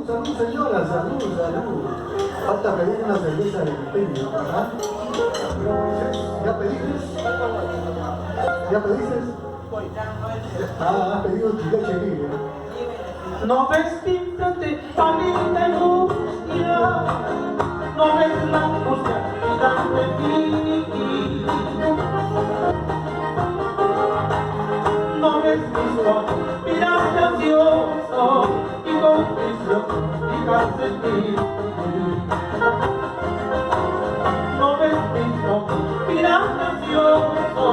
salud, señora, salud, salud. Falta pedir una cerveza de pequeño, ¿verdad? ¿Ya pediste? ¿Ya pediste? Has pedido tu leche libre. No ves tintate, familia angustia, no ves la angustia de ti. No ves mis ojos, miras gracioso y con prisión fijas en ti. No ves mis ojos, miras gracioso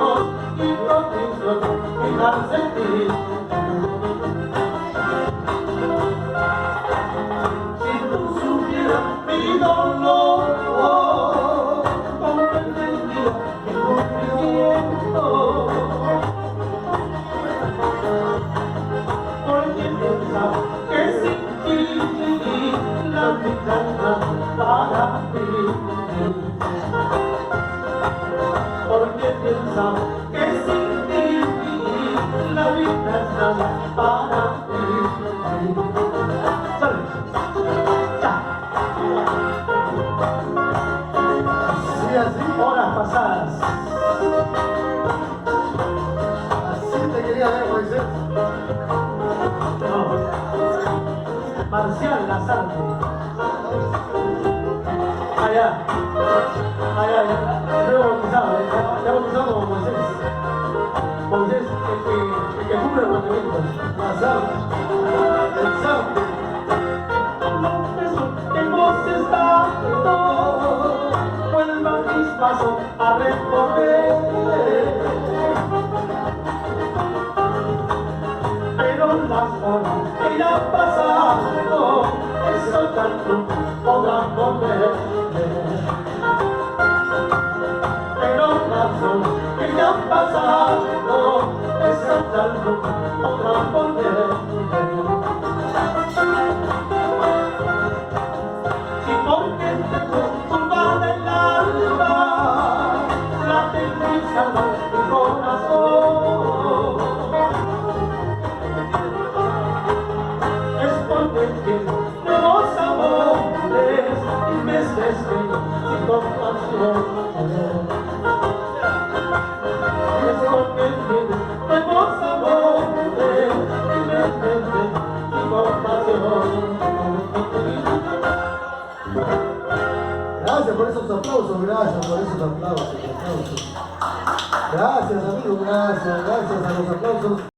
y con prisión fijas en ti. Mi dolor comprendería mi sufrimiento, porque pensaba que sin ti la vida no para mí, porque pensaba que sin ti la vida no para mí. Así, horas pasadas. así te quería ver, Moisés. No. Marcial Lazarte. Allá. Allá, ya. Yo he bautizado, ya he bautizado como Moisés. Moisés, el que cumple los mandamientos. Exacto. En vos está todo. Vuelva mis pasos a recorrer, pero las horas que irán pasando, eso tanto podrán volver. Pero las horas que irán pasando, eso tanto podrán volver. Si porque te turba del alma, late prisa mi corazón, es porque tienes nuevos amores y me despeño sin compasión. Es porque tienes nuevos amores y me despeño sin compasión. Gracias por esos aplausos, gracias por esos aplausos. Gracias, amigos, gracias a los aplausos.